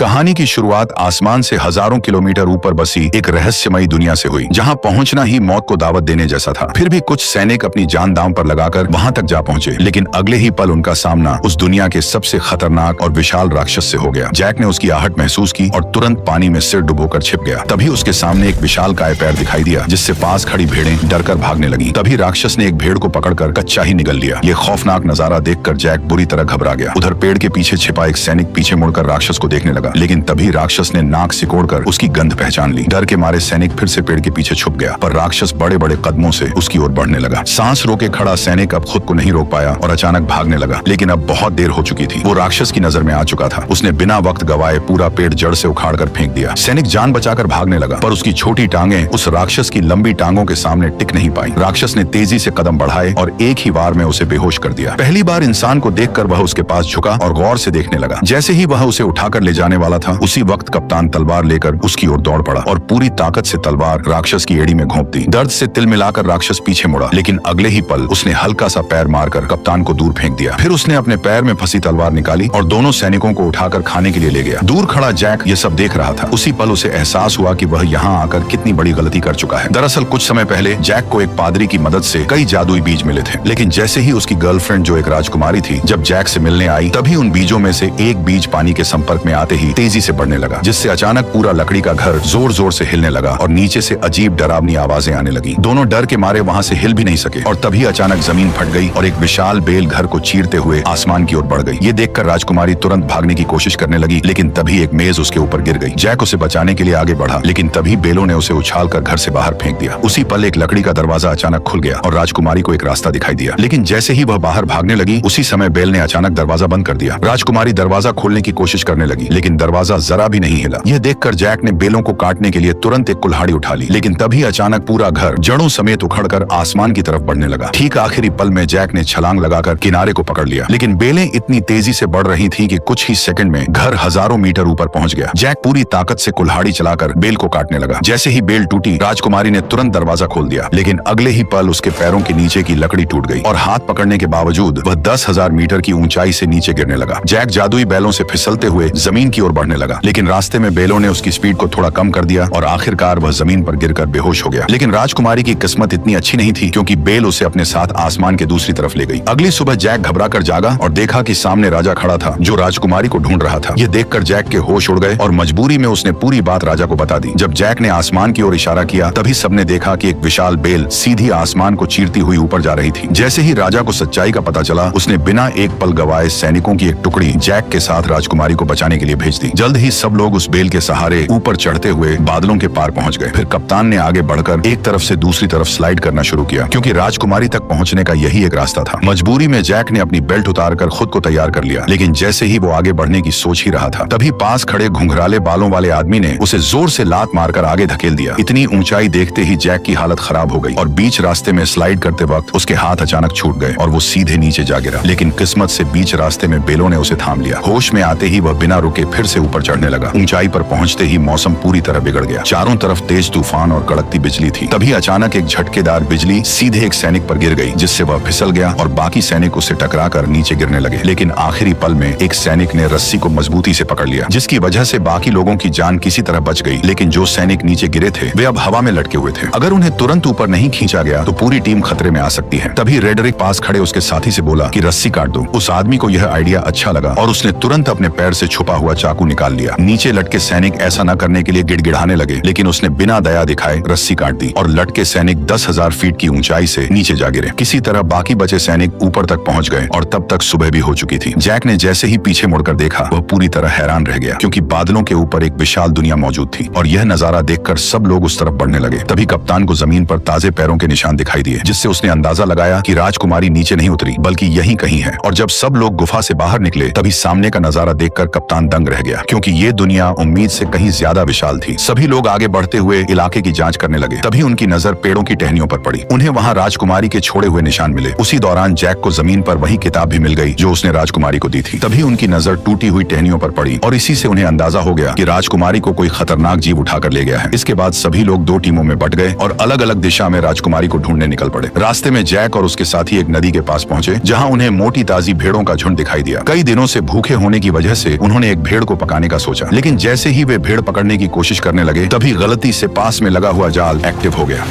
कहानी की शुरुआत आसमान से हजारों किलोमीटर ऊपर बसी एक रहस्यमयी दुनिया से हुई, जहां पहुंचना ही मौत को दावत देने जैसा था। फिर भी कुछ सैनिक अपनी जान दांव पर लगाकर वहां तक जा पहुंचे, लेकिन अगले ही पल उनका सामना उस दुनिया के सबसे खतरनाक और विशाल राक्षस से हो गया। जैक ने उसकी आहट महसूस की और तुरंत पानी में सिर डुबोकर छिप गया। तभी उसके सामने एक विशाल काय पैर दिखाई दिया, जिससे पास खड़ी भेड़ें डरकर भागने लगी। तभी राक्षस ने एक भेड़ को पकड़कर कच्चा ही निगल लिया। ये खौफनाक नजारा देखकर जैक बुरी तरह घबरा गया। उधर पेड़ के पीछे छिपा एक सैनिक पीछे मुड़कर राक्षस को देखने लगा, लेकिन तभी राक्षस ने नाक सिकोड़कर उसकी गंध पहचान ली। डर के मारे सैनिक फिर से पेड़ के पीछे छुप गया, पर राक्षस बड़े बड़े कदमों से उसकी ओर बढ़ने लगा। सांस रोके खड़ा सैनिक अब खुद को नहीं रोक पाया और अचानक भागने लगा, लेकिन अब बहुत देर हो चुकी थी। वो राक्षस की नजर में आ चुका था। उसने बिना वक्त गवाए पूरा पेड़ जड़ से उखाड़कर फेंक दिया। सैनिक जान बचाकर भागने लगा, पर उसकी छोटी टांगें उस राक्षस की लंबी टांगों के सामने टिक नहीं पाई। राक्षस ने तेजी से कदम बढ़ाए और एक ही वार में उसे बेहोश कर दिया। पहली बार इंसान को देखकर वह उसके पास झुका और गौर से देखने लगा। जैसे ही वह उसे उठाकर ले जाने वाला था, उसी वक्त कप्तान तलवार लेकर उसकी ओर दौड़ पड़ा और पूरी ताकत से तलवार राक्षस की एड़ी में घोंप दी। दर्द से तिल मिलाकर राक्षस पीछे मुड़ा, लेकिन अगले ही पल उसने हल्का सा पैर मारकर कप्तान को दूर फेंक दिया। फिर उसने अपने पैर में फंसी तलवार निकाली और दोनों सैनिकों को उठाकर खाने के लिए ले गया। दूर खड़ा जैक ये सब देख रहा था। उसी पल उसे एहसास हुआ कि वह यहाँ आकर कितनी बड़ी गलती कर चुका है। दरअसल कुछ समय पहले जैक को एक पादरी की मदद से कई जादुई बीज मिले थे, लेकिन जैसे ही उसकी गर्लफ्रेंड जो एक राजकुमारी थी जब जैक से मिलने आई, तभी उन बीजों में से एक बीज पानी के संपर्क में आते ही तेजी से बढ़ने लगा, जिससे अचानक पूरा लकड़ी का घर जोर जोर से हिलने लगा और नीचे से अजीब डरावनी आवाजें आने लगी। दोनों डर के मारे वहां से हिल भी नहीं सके और तभी अचानक जमीन फट गई और एक विशाल बेल घर को चीरते हुए आसमान की ओर बढ़ गई। ये देखकर राजकुमारी तुरंत भागने की कोशिश करने लगी, लेकिन तभी एक मेज उसके ऊपर गिर गई। जैक उसे बचाने के लिए आगे बढ़ा, लेकिन तभी बेलों ने उसे उछालकर घर से बाहर फेंक दिया। उसी पल एक लकड़ी का दरवाजा अचानक खुल गया और राजकुमारी को एक रास्ता दिखाई दिया, लेकिन जैसे ही वह बाहर भागने लगी, उसी समय बेल ने अचानक दरवाजा बंद कर दिया। राजकुमारी दरवाजा खोलने की कोशिश करने लगी, लेकिन दरवाजा जरा भी नहीं हिला। यह देखकर जैक ने बेलों को काटने के लिए तुरंत एक कुल्हाड़ी उठा ली, लेकिन तभी अचानक पूरा घर जड़ों समेत उखड़कर आसमान की तरफ बढ़ने लगा। ठीक आखिरी पल में जैक ने छलांग लगाकर किनारे को पकड़ लिया, लेकिन बेलें इतनी तेजी से बढ़ रही थी कि कुछ ही सेकंड में घर हजारों मीटर ऊपर पहुंच गया। जैक पूरी ताकत से कुल्हाड़ी चलाकर बेल को काटने लगा। जैसे ही बेल टूटी, राजकुमारी ने तुरंत दरवाजा खोल दिया, लेकिन अगले ही पल उसके पैरों के नीचे की लकड़ी टूट गई और हाथ पकड़ने के बावजूद वह 10,000 मीटर की ऊंचाई से नीचे गिरने लगा। जैक जादुई बैलों से फिसलते हुए जमीन की ओर बढ़ने लगा, लेकिन रास्ते में बेलों ने उसकी स्पीड को थोड़ा कम कर दिया और आखिरकार वह जमीन पर गिरकर बेहोश हो गया। लेकिन राजकुमारी की किस्मत इतनी अच्छी नहीं थी, क्योंकि बेल उसे अपने साथ आसमान के दूसरी तरफ ले गई। अगली सुबह जैक घबराकर जागा और देखा कि सामने राजा खड़ा था, जो राजकुमारी को ढूंढ रहा था। यह देखकर जैक के होश उड़ गए और मजबूरी में उसने पूरी बात राजा को बता दी। जब जैक ने आसमान की ओर इशारा किया, तभी सबने देखा कि एक विशाल बेल सीधी आसमान को चीरती हुई ऊपर जा रही थी। जैसे ही राजा को सच्चाई का पता चला, उसने बिना एक पल गवाए सैनिकों की एक टुकड़ी जैक के साथ राजकुमारी को बचाने के लिए भेज दी। जल्द ही सब लोग उस बेल के सहारे ऊपर चढ़ते हुए बादलों के पार पहुंच गए। फिर कप्तान ने आगे बढ़कर एक तरफ से दूसरी तरफ स्लाइड करना शुरू किया, क्योंकि राजकुमारी तक पहुंचने का यही एक रास्ता था। मजबूरी में जैक ने अपनी बेल्ट उतारकर खुद को तैयार कर लिया, लेकिन जैसे ही वो आगे बढ़ने की सोच ही रहा था, तभी पास खड़े घुंघराले बालों वाले आदमी ने उसे जोर से लात मारकर आगे धकेल दिया। इतनी ऊंचाई देखते ही जैक की हालत खराब हो गई और बीच रास्ते में स्लाइड करते वक्त उसके हाथ अचानक छूट गए और वो सीधे नीचे जा गिरा। लेकिन किस्मत से बीच रास्ते में बेलों ने उसे थाम लिया। होश में आते ही वह बिना रुके फिर से ऊपर चढ़ने लगा। ऊंचाई पर पहुंचते ही मौसम पूरी तरह बिगड़ गया। चारों तरफ तेज तूफान और कड़कती बिजली थी। तभी अचानक एक झटकेदार बिजली सीधे एक सैनिक पर गिर गई, जिससे वह फिसल गया और बाकी सैनिक उससे टकराकर नीचे गिरने लगे। लेकिन आखिरी पल में एक सैनिक ने रस्सी को मजबूती से पकड़ लिया, जिसकी वजह से बाकी लोगों की जान किसी तरह बच गई। लेकिन जो सैनिक नीचे गिरे थे, वे अब हवा में लटके हुए थे। अगर उन्हें तुरंत ऊपर नहीं खींचा गया तो पूरी टीम खतरे में आ सकती है। तभी रेडरिक पास खड़े उसके साथी से बोला कि रस्सी काट दो। उस आदमी को यह आइडिया अच्छा लगा और उसने तुरंत अपने पैर से छुपा हुआ चाकू निकाल लिया। नीचे लटके सैनिक ऐसा न करने के लिए गिड़गिड़ाने लगे, लेकिन उसने बिना दया दिखाए रस्सी काट दी और लटके सैनिक 10,000 फीट की ऊंचाई से नीचे जा गिरे। किसी तरह बाकी बचे सैनिक ऊपर तक पहुंच गए और तब तक सुबह भी हो चुकी थी। जैक ने जैसे ही पीछे मुड़कर देखा, वह पूरी तरह हैरान रह गया, क्योंकि बादलों के ऊपर एक विशाल दुनिया मौजूद थी और यह नजारा देखकर सब लोग उस तरफ बढ़ने लगे। तभी कप्तान को जमीन पर ताजे पैरों के निशान दिखाई दिए, जिससे उसने अंदाजा लगाया कि राजकुमारी नीचे नहीं उतरी बल्कि यहीं कहीं है। और जब सब लोग गुफा से बाहर निकले, तभी सामने का नजारा देखकर कप्तान दंग रह गया, क्योंकि ये दुनिया उम्मीद से कहीं ज्यादा विशाल थी। सभी लोग आगे बढ़ते हुए इलाके की जांच करने लगे। तभी उनकी नजर पेड़ों की टहनियों पर पड़ी। उन्हें वहां राजकुमारी के छोड़े हुए निशान मिले। उसी दौरान जैक को जमीन पर वही किताब भी मिल गई जो उसने राजकुमारी को दी थी। तभी उनकी नजर टूटी हुई टहनियों पर पड़ी और इसी से उन्हें अंदाजा हो गया कि राजकुमारी को कोई खतरनाक जीव उठाकर ले गया है। इसके बाद सभी लोग दो टीमों में बट गए और अलग अलग दिशा में राजकुमारी को ढूंढने निकल पड़े। रास्ते में जैक और उसके साथी एक नदी के पास पहुंचे, जहां उन्हें मोटी ताजी भेड़ों का झुंड दिखाई दिया। कई दिनों से भूखे होने की वजह से उन्होंने एक भेड़ को को पकाने का सोचा, लेकिन जैसे ही वे भेड़ पकड़ने की कोशिश करने लगे तभी गलती से पास में लगा हुआ जाल एक्टिव हो गया।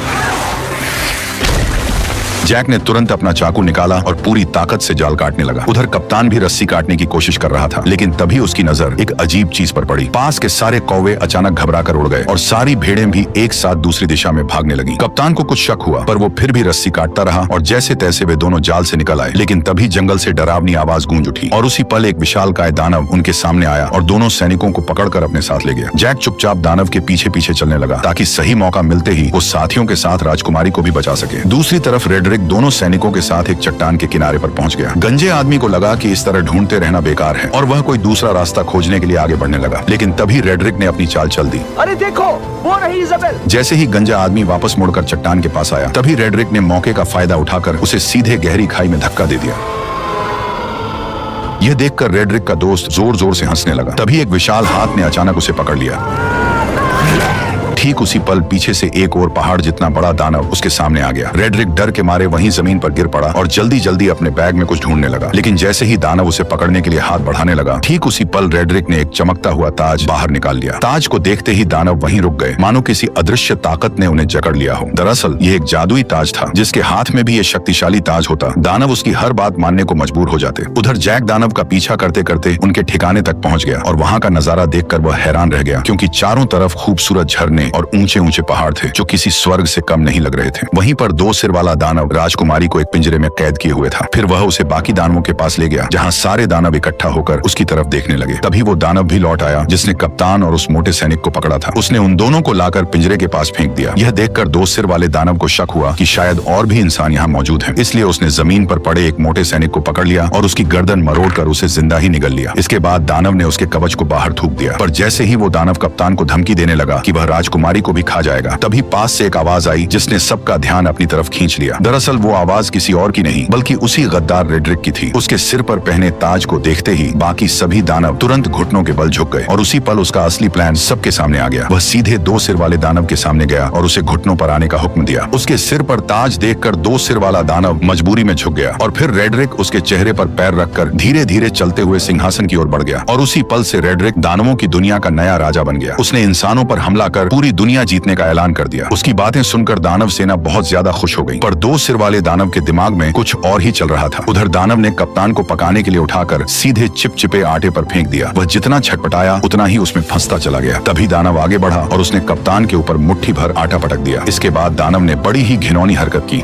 जैक ने तुरंत अपना चाकू निकाला और पूरी ताकत से जाल काटने लगा। उधर कप्तान भी रस्सी काटने की कोशिश कर रहा था, लेकिन तभी उसकी नजर एक अजीब चीज पर पड़ी। पास के सारे कौवे अचानक घबराकर उड़ गए और सारी भेड़ें भी एक साथ दूसरी दिशा में भागने लगी। कप्तान को कुछ शक हुआ, पर वो फिर भी रस्सी काटता रहा और जैसे तैसे वे दोनों जाल से निकल आए। लेकिन तभी जंगल से डरावनी आवाज गूंज उठी और उसी पल एक विशालकाय दानव उनके सामने आया और दोनों सैनिकों को पकड़कर अपने साथ ले गया। जैक चुपचाप दानव के पीछे पीछे चलने लगा ताकि सही मौका मिलते ही वो साथियों के साथ राजकुमारी को भी बचा सके। दूसरी तरफ रेडरिक दोनों सैनिकों के साथ एक चट्टान के किनारे पर पहुंच गया। गंजे आदमी को लगा कि इस तरह ढूंढते रहना बेकार है और वह कोई दूसरा रास्ता खोजने के लिए आगे बढ़ने लगा। लेकिन तभी रेडरिक ने अपनी चाल चल दी। अरे देखो, वो रही इज़ाबेल। जैसे ही गंजा आदमी वापस मुड़कर चट्टान के पास आया, तभी रेडरिक ने मौके का फायदा उठाकर उसे सीधे गहरी खाई में धक्का दे दिया। यह देखकर रेडरिक का दोस्त जोर जोर से हंसने लगा। तभी एक विशाल हाथ ने अचानक उसे पकड़ लिया। ठीक उसी पल पीछे से एक और पहाड़ जितना बड़ा दानव उसके सामने आ गया। रेडरिक डर के मारे वहीं जमीन पर गिर पड़ा और जल्दी जल्दी अपने बैग में कुछ ढूंढने लगा। लेकिन जैसे ही दानव उसे पकड़ने के लिए हाथ बढ़ाने लगा, ठीक उसी पल रेडरिक ने एक चमकता हुआ ताज बाहर निकाल लिया। ताज को देखते ही दानव वहीं रुक गए, मानो किसी अदृश्य ताकत ने उन्हें जकड़ लिया हो। दरअसल ये एक जादुई ताज था, जिसके हाथ में भी ये शक्तिशाली ताज होता, दानव उसकी हर बात मानने को मजबूर हो जाते। उधर जैक दानव का पीछा करते करते उनके ठिकाने तक पहुंच गया और वहां का नजारा देखकर वह हैरान रह गया, क्योंकि चारों तरफ खूबसूरत झरने और ऊंचे ऊंचे पहाड़ थे जो किसी स्वर्ग से कम नहीं लग रहे थे। वहीं पर दो सिर वाला दानव राजकुमारी को एक पिंजरे में कैद किए हुए था। फिर वह उसे बाकी दानवों के पास ले गया, जहां सारे दानव इकट्ठा होकर उसकी तरफ देखने लगे। तभी वो दानव भी लौट आया जिसने कप्तान और उस मोटे सैनिक को पकड़ा था। उसने उन दोनों को लाकर पिंजरे के पास फेंक दिया। यह देखकर दो सिर वाले दानव को शक हुआ कि शायद और भी इंसान यहाँ मौजूद हैं। इसलिए उसने जमीन पर पड़े एक मोटे सैनिक को पकड़ लिया और उसकी गर्दन मरोड़कर उसे जिंदा ही निगल लिया। इसके बाद दानव ने उसके कवच को बाहर थूक दिया, पर जैसे ही वो दानव कप्तान को धमकी देने लगा कि वह राजकुमारी को भी खा जाएगा, तभी पास से एक आवाज आई जिसने सबका ध्यान अपनी तरफ खींच लिया। दरअसल वो आवाज किसी और की नहीं बल्कि उसी गद्दार रेडरिक की थी। उसके सिर पर पहने ताज को देखते ही बाकी सभी दानव तुरंत घुटनों के बल झुक गए और उसी पल उसका असली प्लान सबके सामने आ गया। वह सीधे दो सिर वाले दानव के सामने गया और उसे घुटनों पर आने का हुक्म दिया। उसके सिर पर ताज देखकर दो सिर वाला दानव मजबूरी में झुक गया और फिर रेडरिक उसके चेहरे पर पैर रखकर धीरे धीरे चलते हुए सिंहासन की ओर बढ़ गया और उसी पल से रेडरिक दानवों की दुनिया का नया राजा बन गया। उसने इंसानों पर हमला कर पूरी दुनिया जीतने का ऐलान कर दिया। उसकी बातें सुनकर दानव सेना बहुत ज्यादा खुश हो गई, पर दो सिर वाले दानव के दिमाग में कुछ और ही चल रहा था। उधर दानव ने कप्तान को पकाने के लिए उठाकर सीधे चिपचिपे आटे पर फेंक दिया। वह जितना छटपटाया उतना ही उसमें फंसता चला गया। तभी दानव आगे बढ़ा और उसने कप्तान के ऊपर मुट्ठी भर आटा पटक दिया। इसके बाद दानव ने बड़ी ही घिनौनी हरकत की।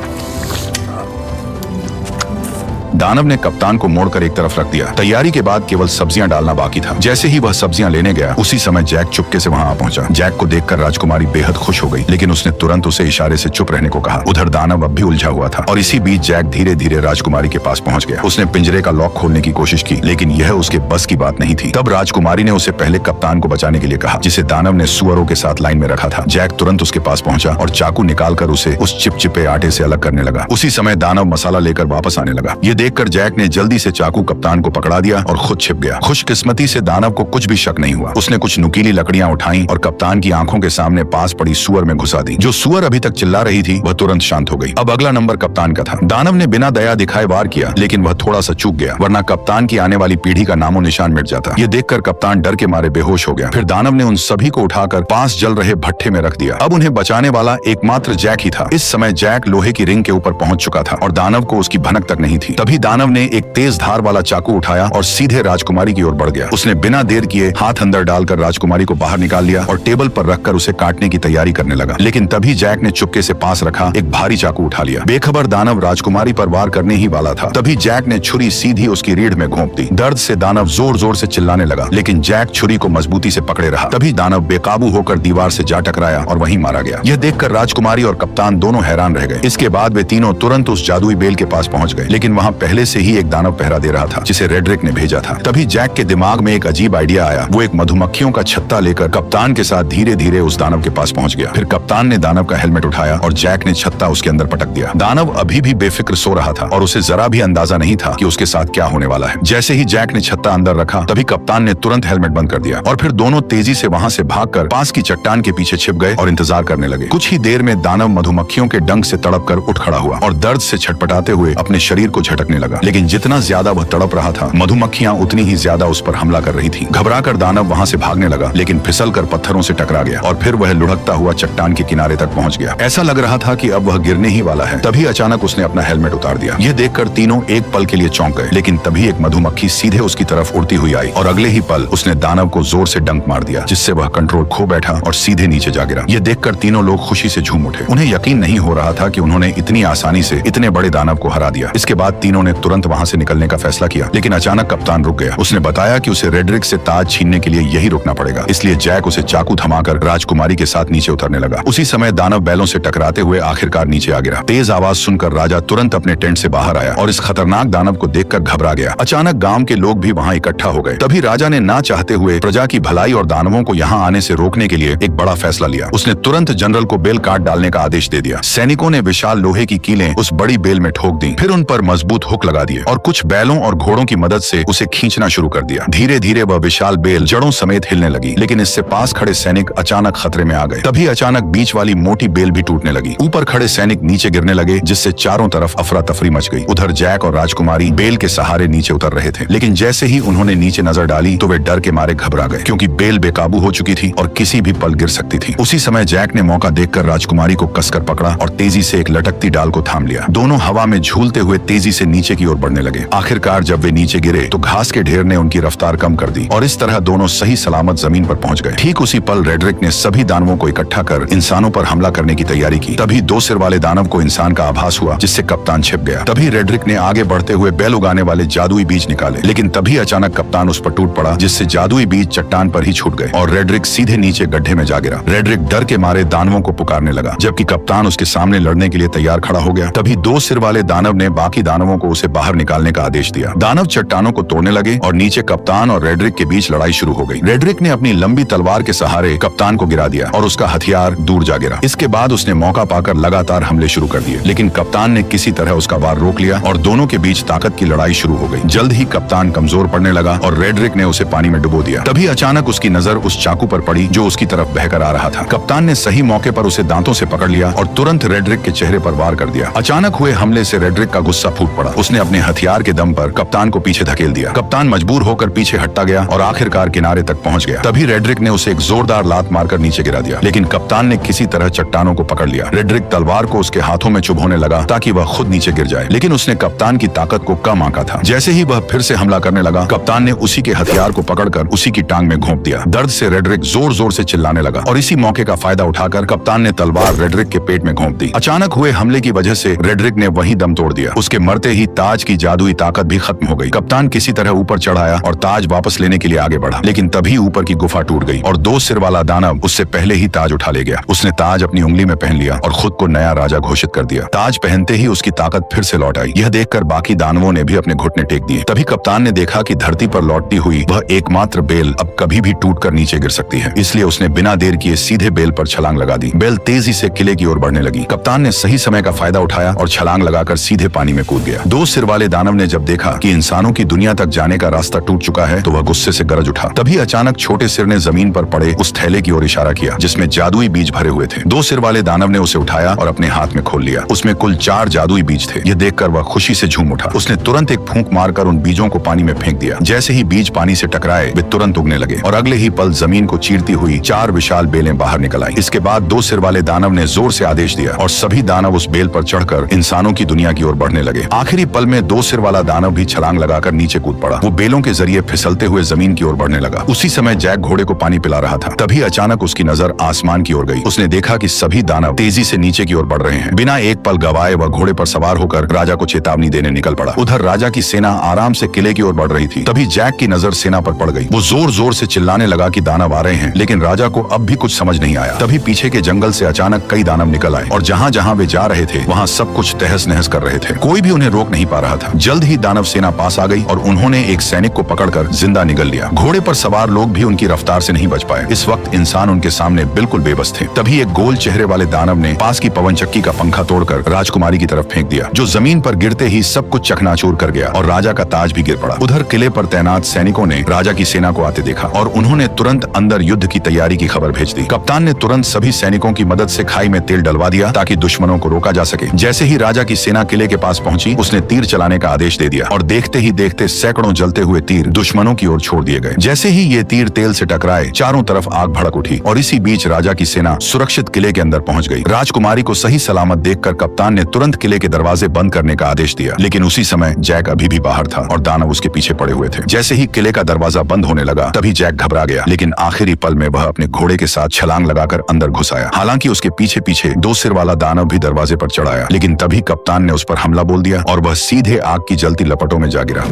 दानव ने कप्तान को मोड़कर एक तरफ रख दिया। तैयारी के बाद केवल सब्जियां डालना बाकी था। जैसे ही वह सब्जियां लेने गया, उसी समय जैक चुपके से वहां आ पहुंचा। जैक को देखकर राजकुमारी बेहद खुश हो गई, लेकिन उसने तुरंत उसे इशारे से चुप रहने को कहा। उधर दानव अब भी उलझा हुआ था और इसी बीच जैक धीरे धीरे राजकुमारी के पास पहुंच गया। उसने पिंजरे का लॉक खोलने की कोशिश की, लेकिन यह उसके बस की बात नहीं थी। तब राजकुमारी ने उसे पहले कप्तान को बचाने के लिए कहा, जिसे दानव ने सुअरों के साथ लाइन में रखा था। जैक तुरंत उसके पास पहुंचा और चाकू निकालकर उसे उस चिपचिपे आटे से अलग करने लगा। उसी समय दानव मसाला लेकर वापस आने लगा। ये देखकर जैक ने जल्दी से चाकू कप्तान को पकड़ा दिया और खुद छिप गया। खुशकिस्मती से दानव को कुछ भी शक नहीं हुआ। उसने कुछ नुकीली लकड़ियां उठाई और कप्तान की आंखों के सामने पास पड़ी सुअर में घुसा दी। जो सुअर अभी तक चिल्ला रही थी वह तुरंत शांत हो गई। अब अगला नंबर कप्तान का था। दानव ने बिना दया दिखाए वार किया, लेकिन वह थोड़ा सा चूक गया, वरना कप्तान की आने वाली पीढ़ी का नामो निशान मिट जाता। ये देखकर कप्तान डर के मारे बेहोश हो गया। फिर दानव ने उन सभी को उठाकर पास जल रहे भट्ठे में रख दिया। अब उन्हें बचाने वाला एकमात्र जैक ही था। इस समय जैक लोहे की रिंग के ऊपर पहुंच चुका था और दानव को उसकी भनक तक नहीं थी। तभी दानव ने एक तेज धार वाला चाकू उठाया और सीधे राजकुमारी की ओर बढ़ गया। उसने बिना देर किए हाथ अंदर डालकर राजकुमारी को बाहर निकाल लिया और टेबल पर रखकर उसे काटने की तैयारी करने लगा। लेकिन तभी जैक ने चुपके से पास रखा एक भारी चाकू उठा लिया। बेखबर दानव राजकुमारी पर वार करने ही वाला था। तभी जैक ने छुरी सीधी उसकी रीढ़ में घोंप दी। दर्द से दानव जोर जोर से चिल्लाने लगा, लेकिन जैक छुरी को मजबूती से पकड़े रहा। तभी दानव बेकाबू होकर दीवार से जा टकराया और वहीं मारा गया। यह देखकर राजकुमारी और कप्तान दोनों हैरान रह गए। इसके बाद वे तीनों तुरंत उस जादुई बेल के पास पहुंच गए, लेकिन वहां पहले से ही एक दानव पहरा दे रहा था, जिसे रेडरिक ने भेजा था। तभी जैक के दिमाग में एक अजीब आइडिया आया। वो एक मधुमक्खियों का छत्ता लेकर कप्तान के साथ धीरे धीरे उस दानव के पास पहुंच गया। फिर कप्तान ने दानव का हेलमेट उठाया और जैक ने छत्ता उसके अंदर पटक दिया। दानव अभी भी बेफिक्र सो रहा था और उसे जरा भी अंदाजा नहीं था कि उसके साथ क्या होने वाला है। जैसे ही जैक ने छत्ता अंदर रखा, तभी कप्तान ने तुरंत हेलमेट बंद कर दिया और फिर दोनों तेजी से वहां से भागकर पास की चट्टान के पीछे छिप गए और इंतजार करने लगे। कुछ ही देर में दानव मधुमक्खियों के डंक से तड़प कर उठ खड़ा हुआ और दर्द से छटपटाते हुए अपने शरीर को झटकने तड़पने लगा, लेकिन जितना ज्यादा वह तड़प रहा था, मधुमक्खियां उतनी ही ज्यादा उस पर हमला कर रही थी। घबराकर दानव वहां से भागने लगा, लेकिन फिसलकर पत्थरों से टकरा गया और फिर वह लुढ़कता हुआ चट्टान के किनारे तक पहुंच गया। ऐसा लग रहा था कि अब वह गिरने ही वाला है। तभी अचानक उसने अपना हेलमेट उतार दिया। यह देखकर तीनों एक पल के लिए चौंक गए, लेकिन तभी एक मधुमक्खी सीधे उसकी तरफ उड़ती हुई आई और अगले ही पल उसने दानव को जोर से डंक मार दिया, जिससे वह कंट्रोल खो बैठा और सीधे नीचे जा गिरा। यह देखकर तीनों लोग खुशी से झूम उठे। उन्हें यकीन नहीं हो रहा था कि उन्होंने इतनी आसानी से इतने बड़े दानव को हरा दिया। इसके बाद तीनों ने तुरंत वहां से निकलने का फैसला किया, लेकिन अचानक कप्तान रुक गया। उसने बताया कि उसे रेड्रिक से ताज छीनने के लिए यही रुकना पड़ेगा। इसलिए जैक उसे चाकू थमाकर राजकुमारी के साथ नीचे उतरने लगा। उसी समय दानव बैलों से टकराते हुए आखिरकार नीचे आ गिरा। तेज आवाज सुनकर राजा तुरंत अपने टेंट से बाहर आया और इस खतरनाक दानव को देखकर घबरा गया। अचानक गांव के लोग भी वहां इकट्ठा हो गए। तभी राजा ने ना चाहते हुए प्रजा की भलाई और दानवों को यहाँ आने से रोकने के लिए एक बड़ा फैसला लिया। उसने तुरंत जनरल को बेल काट डालने का आदेश दे दिया। सैनिकों ने विशाल लोहे की कीलें उस बड़ी बेल में ठोक दी, फिर उन पर मजबूत हुक लगा दिए और कुछ बैलों और घोड़ों की मदद से उसे खींचना शुरू कर दिया। धीरे धीरे वह विशाल बेल जड़ों समेत हिलने लगी, लेकिन इससे पास खड़े सैनिक अचानक खतरे में आ गए। तभी अचानक बीच वाली मोटी बेल भी टूटने लगी। ऊपर खड़े सैनिक नीचे गिरने लगे, जिससे चारों तरफ अफरा तफरी मच गई। उधर जैक और राजकुमारी बेल के सहारे नीचे उतर रहे थे, लेकिन जैसे ही उन्होंने नीचे नजर डाली तो वे डर के मारे घबरा गए, क्योंकि बेल बेकाबू हो चुकी थी और किसी भी पल गिर सकती थी। उसी समय जैक ने मौका देखकर राजकुमारी को कसकर पकड़ा और तेजी से एक लटकती डाल को थाम लिया। दोनों हवा में झूलते हुए तेजी से नीचे की ओर बढ़ने लगे। आखिरकार जब वे नीचे गिरे तो घास के ढेर ने उनकी रफ्तार कम कर दी और इस तरह दोनों सही सलामत जमीन पर पहुंच गए। ठीक उसी पल रेड्रिक ने सभी दानवों को इकट्ठा कर इंसानों पर हमला करने की तैयारी की। तभी दो सिर वाले दानव को इंसान का आभास हुआ, जिससे कप्तान छिप गया। तभी रेड्रिक ने आगे बढ़ते हुए बैल उगाने वाले जादुई बीज निकाले, लेकिन तभी अचानक कप्तान उस पर टूट पड़ा, जिससे जादुई बीज चट्टान पर ही छूट गए और रेड्रिक सीधे नीचे गड्ढे में जा गिरा। रेड्रिक डर के मारे दानवों को पुकारने लगा, जबकि कप्तान उसके सामने लड़ने के लिए तैयार खड़ा हो गया। तभी दो सिर वाले दानव ने बाकी दानवों को उसे बाहर निकालने का आदेश दिया। दानव चट्टानों को तोड़ने लगे और नीचे कप्तान और रेड्रिक के बीच लड़ाई शुरू हो गई। रेड्रिक ने अपनी लंबी तलवार के सहारे कप्तान को गिरा दिया और उसका हथियार दूर जा गिरा। इसके बाद उसने मौका पाकर लगातार हमले शुरू कर दिए, लेकिन कप्तान ने किसी तरह उसका वार रोक लिया और दोनों के बीच ताकत की लड़ाई शुरू हो गई। जल्द ही कप्तान कमजोर पड़ने लगा और रेड्रिक ने उसे पानी में डुबो दिया। तभी अचानक उसकी नजर उस चाकू पर पड़ी जो उसकी तरफ बहकर आ रहा था। कप्तान ने सही मौके पर उसे दांतों से पकड़ लिया और तुरंत रेड्रिक के चेहरे पर वार कर दिया। अचानक हुए हमले से रेड्रिक का गुस्सा फूट पड़ा। उसने अपने हथियार के दम पर कप्तान को पीछे धकेल दिया। कप्तान मजबूर होकर पीछे हटता गया और आखिरकार किनारे तक पहुंच गया। तभी रेड्रिक ने उसे एक जोरदार लात मारकर नीचे गिरा दिया, लेकिन कप्तान ने किसी तरह चट्टानों को पकड़ लिया। रेड्रिक तलवार को उसके हाथों में चुभोने लगा ताकि वह खुद नीचे गिर जाए, लेकिन उसने कप्तान की ताकत को कम आंका था। जैसे ही वह फिर से हमला करने लगा, कप्तान ने उसी के हथियार को पकड़कर उसी की टांग में घोंप दिया। दर्द से रेड्रिक जोर जोर से चिल्लाने लगा और इसी मौके का फायदा उठाकर कप्तान ने तलवार रेड्रिक के पेट में घोंप दी। अचानक हुए हमले की वजह से रेड्रिक ने वहीं दम तोड़ दिया। उसके मरते ही ताज की जादुई ताकत भी खत्म हो गई। कप्तान किसी तरह ऊपर चढ़ आया और ताज वापस लेने के लिए आगे बढ़ा, लेकिन तभी ऊपर की गुफा टूट गई और दो सिर वाला दानव उससे पहले ही ताज उठा ले गया। उसने ताज अपनी उंगली में पहन लिया और खुद को नया राजा घोषित कर दिया। ताज पहनते ही उसकी ताकत फिर से लौट आई। यह देखकर बाकी दानवों ने भी अपने घुटने टेक दिए। तभी कप्तान ने देखा कि धरती पर लौटती हुई वह एकमात्र बेल अब कभी भी टूटकर नीचे गिर सकती है, इसलिए उसने बिना देर किए सीधे बेल पर छलांग लगा दी। बेल तेजी से किले की ओर बढ़ने लगी। कप्तान ने सही समय का फायदा उठाया और छलांग लगाकर सीधे पानी में कूद गया। दो सिर वाले दानव ने जब देखा कि इंसानों की दुनिया तक जाने का रास्ता टूट चुका है तो वह गुस्से से गरज उठा। तभी अचानक छोटे सिर ने जमीन पर पड़े उस थैले की ओर इशारा किया जिसमें जादुई बीज भरे हुए थे। दो सिर वाले दानव ने उसे उठाया और अपने हाथ में खोल लिया। उसमें कुल 4 जादुई बीज थे। यह देखकर वह खुशी से झूम उठा। उसने तुरंत एक फूंक मारकर उन बीजों को पानी में फेंक दिया। जैसे ही बीज पानी से टकराए वे तुरंत उगने लगे और अगले ही पल जमीन को चीरती हुई 4 विशाल बेलें बाहर निकल आई। इसके बाद दो सिर वाले दानव ने जोर से आदेश दिया और सभी दानव उस बेल पर चढ़कर इंसानों की दुनिया की ओर बढ़ने लगे। आखिरी पल में दो सिर वाला दानव भी छलांग लगाकर नीचे कूद पड़ा। वो बेलों के जरिए फिसलते हुए जमीन की ओर बढ़ने लगा। उसी समय जैक घोड़े को पानी पिला रहा था। तभी अचानक उसकी नजर आसमान की ओर गई। उसने देखा कि सभी दानव तेजी से नीचे की ओर बढ़ रहे हैं। बिना एक पल गवाए वह घोड़े पर सवार होकर राजा को चेतावनी देने निकल पड़ा। उधर राजा की सेना आराम से किले की ओर बढ़ रही थी। तभी जैक की नजर सेना पर पड़ गई। वो जोर जोर से चिल्लाने लगा कि दानव आ रहे हैं, लेकिन राजा को अब भी कुछ समझ नहीं आया। तभी पीछे के जंगल से अचानक कई दानव निकल आए और जहाँ जहाँ वे जा रहे थे वहाँ सब कुछ तहस नहस कर रहे थे। कोई भी उन्हें रोक नहीं पा रहा था। जल्द ही दानव सेना पास आ गई और उन्होंने एक सैनिक को पकड़कर जिंदा निगल लिया। घोड़े पर सवार लोग भी उनकी रफ्तार से नहीं बच पाए। इस वक्त इंसान उनके सामने बिल्कुल बेबस थे। तभी एक गोल चेहरे वाले दानव ने पास की पवन चक्की का पंखा तोड़कर राजकुमारी की तरफ फेंक दिया, जो जमीन पर गिरते ही सब कुछ चकनाचूर कर गया और राजा का ताज भी गिर पड़ा। उधर किले पर तैनात सैनिकों ने राजा की सेना को आते देखा और उन्होंने तुरंत अंदर युद्ध की तैयारी की खबर भेज दी। कप्तान ने तुरंत सभी सैनिकों की मदद से खाई में तेल डलवा दिया ताकि दुश्मनों को रोका जा सके। जैसे ही राजा की सेना किले के पास पहुंची, उसने तीर चलाने का आदेश दे दिया और देखते ही देखते सैकड़ों जलते हुए तीर दुश्मनों की ओर छोड़ दिए गए। जैसे ही ये तीर तेल से टकराए, चारों तरफ आग भड़क उठी और इसी बीच राजा की सेना सुरक्षित किले के अंदर पहुंच गई। राजकुमारी को सही सलामत देखकर कप्तान ने तुरंत किले के दरवाजे बंद करने का आदेश दिया, लेकिन उसी समय जैक अभी भी बाहर था और दानव उसके पीछे पड़े हुए थे। जैसे ही किले का दरवाजा बंद होने लगा, तभी जैक घबरा गया, लेकिन आखिरी पल में वह अपने घोड़े के साथ छलांग लगाकर अंदर घुस आया। हालांकि उसके पीछे पीछे दो सिर वाला दानव भी दरवाजे पर चढ़ आया, लेकिन तभी कप्तान ने उस पर हमला बोल दिया और वह सीधे आग की जलती लपटों में जा गिरा।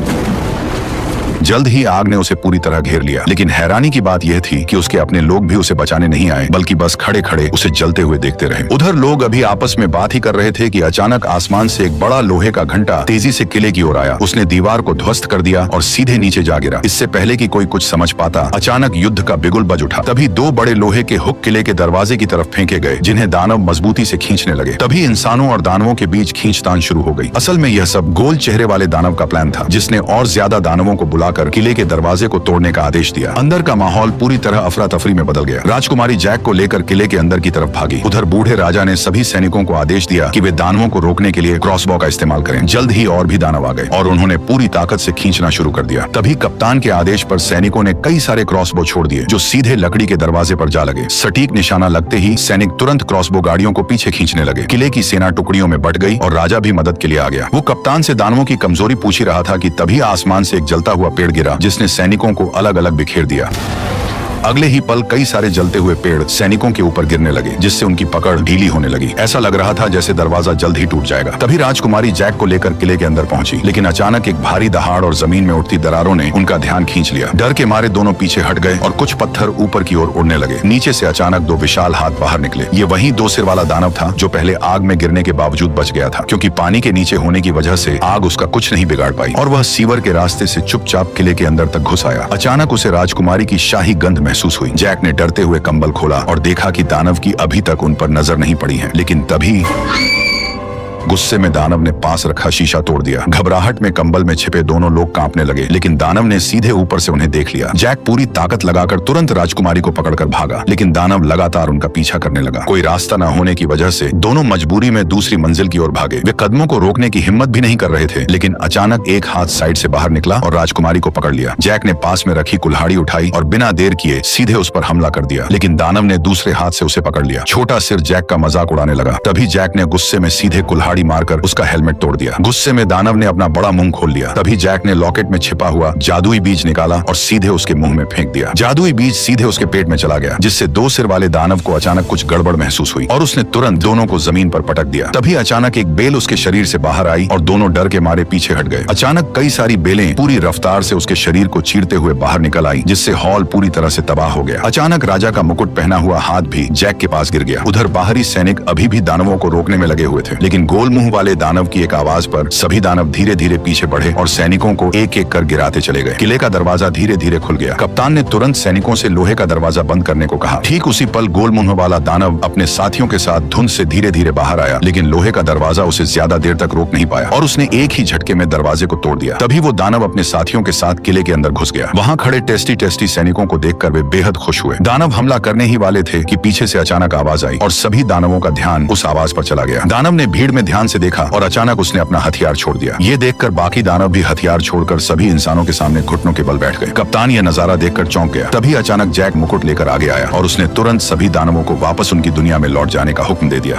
जल्द ही आग ने उसे पूरी तरह घेर लिया, लेकिन हैरानी की बात यह थी कि उसके अपने लोग भी उसे बचाने नहीं आए, बल्कि बस खड़े खड़े उसे जलते हुए देखते रहे। उधर लोग अभी आपस में बात ही कर रहे थे कि अचानक आसमान से एक बड़ा लोहे का घंटा तेजी से किले की ओर आया। उसने दीवार को ध्वस्त कर दिया और सीधे नीचे जा गिरा। इससे पहले कि कोई कुछ समझ पाता, अचानक युद्ध का बिगुल बज उठा। तभी दो बड़े लोहे के हुक किले के दरवाजे की तरफ फेंके गए, जिन्हें दानव मजबूती से खींचने लगे। तभी इंसानों और दानवों के बीच खींचतान शुरू हो गई। असल में यह सब गोल चेहरे वाले दानव का प्लान था, जिसने और ज्यादा दानवों को बुलाकर किले के दरवाजे को तोड़ने का आदेश दिया। अंदर का माहौल पूरी तरह अफरा तफरी में बदल गया। राजकुमारी जैक को लेकर किले के अंदर की तरफ भागी। उधर बूढ़े राजा ने सभी सैनिकों को आदेश दिया कि वे दानवों को रोकने के लिए क्रॉसबॉ का इस्तेमाल करें। जल्द ही और भी दानव आ गए और उन्होंने पूरी ताकत से खींचना शुरू कर दिया। तभी कप्तान के आदेश पर सैनिकों ने कई सारे क्रॉसबॉ छोड़ दिए, जो सीधे लकड़ी के दरवाजे पर जा लगे। सटीक निशाना लगते ही सैनिक तुरंत क्रॉसबॉ गाड़ियों को पीछे खींचने लगे। किले की सेना टुकड़ियों में बट गई और राजा भी मदद के लिए आ गया। वो कप्तान से दानवों की कमजोरी पूछ ही रहा था कि तभी आसमान से एक जलता हुआ पेड़ गिरा, जिसने सैनिकों को अलग अलग बिखेर दिया। अगले ही पल कई सारे जलते हुए पेड़ सैनिकों के ऊपर गिरने लगे, जिससे उनकी पकड़ ढीली होने लगी। ऐसा लग रहा था जैसे दरवाजा जल्द ही टूट जाएगा। तभी राजकुमारी जैक को लेकर किले के अंदर पहुंची, लेकिन अचानक एक भारी दहाड़ और जमीन में उठती दरारों ने उनका ध्यान खींच लिया। डर के मारे दोनों पीछे हट गए और कुछ पत्थर ऊपर की ओर उड़ने लगे। नीचे से अचानक दो विशाल हाथ बाहर निकले। ये वही दो सिर वाला दानव था जो पहले आग में गिरने के बावजूद बच गया था, क्योंकि पानी के नीचे होने की वजह से आग उसका कुछ नहीं बिगाड़ पाई और वह सीवर के रास्ते से चुपचाप किले के अंदर तक घुस आया। अचानक उसे राजकुमारी की शाही गंध महसूस हुई। जैक ने डरते हुए कंबल खोला और देखा कि दानव की अभी तक उन पर नजर नहीं पड़ी है, लेकिन तभी गुस्से में दानव ने पास रखा शीशा तोड़ दिया। घबराहट में कंबल में छिपे दोनों लोग कांपने लगे, लेकिन दानव ने सीधे ऊपर से उन्हें देख लिया। जैक पूरी ताकत लगाकर तुरंत राजकुमारी को पकड़कर भागा, लेकिन दानव लगातार उनका पीछा करने लगा। कोई रास्ता न होने की वजह से दोनों मजबूरी में दूसरी मंजिल की ओर भागे। वे कदमों को रोकने की हिम्मत भी नहीं कर रहे थे, लेकिन अचानक एक हाथ साइड से बाहर निकला और राजकुमारी को पकड़ लिया। जैक ने पास में रखी कुल्हाड़ी उठाई और बिना देर किए सीधे उस पर हमला कर दिया, लेकिन दानव ने दूसरे हाथ से उसे पकड़ लिया। छोटा सिर जैक का मजाक उड़ाने लगा। तभी जैक ने गुस्से में सीधे कुल्हाड़ी मारकर उसका हेलमेट तोड़ दिया। गुस्से में दानव ने अपना बड़ा मुंह खोल लिया। तभी जैक ने लॉकेट में छिपा हुआ जादुई बीज निकाला और सीधे उसके मुंह में फेंक दिया। जादुई बीज सीधे उसके पेट में चला गया, जिससे दो सिर वाले दानव को अचानक कुछ गड़बड़ महसूस हुई और उसने तुरंत दोनों को जमीन पर पटक दिया। तभी अचानक एक बेल उसके शरीर से बाहर आई और दोनों डर के मारे पीछे हट गए। अचानक कई सारी बेलें पूरी रफ्तार से उसके शरीर को चीरते हुए बाहर निकल आई, जिससे हॉल पूरी तरह से तबाह हो गया। अचानक राजा का मुकुट पहना हुआ हाथ भी जैक के पास गिर गया। उधर बाहरी सैनिक अभी भी दानवों को रोकने में लगे हुए थे, लेकिन गोल मुंह वाले दानव की एक आवाज पर सभी दानव धीरे धीरे पीछे बढ़े और सैनिकों को एक एक कर गिराते चले गए। किले का दरवाजा धीरे धीरे खुल गया। कप्तान ने तुरंत सैनिकों से लोहे का दरवाजा बंद करने को कहा। ठीक उसी पल गोल मुंह वाला दानव अपने साथियों के साथ धुंध से धीरे धीरे बाहर आया, लेकिन लोहे का दरवाजा उसे ज्यादा देर तक रोक नहीं पाया और उसने एक ही झटके में दरवाजे को तोड़ दिया। तभी वो दानव अपने साथियों के साथ किले के अंदर घुस गया। वहां खड़े टेस्टी टेस्टी सैनिकों को देखकर वे बेहद खुश हुए। दानव हमला करने ही वाले थे कि पीछे से अचानक आवाज आई और सभी दानवों का ध्यान उस आवाज पर चला गया। दानव ने भीड़ में ध्यान से देखा और अचानक उसने अपना हथियार छोड़ दिया। ये देखकर बाकी दानव भी हथियार छोड़कर सभी इंसानों के सामने घुटनों के बल बैठ गए। कप्तान यह नजारा देखकर चौंक गया। तभी अचानक जैक मुकुट लेकर आगे आया और उसने तुरंत सभी दानवों को वापस उनकी दुनिया में लौट जाने का हुक्म दे दिया।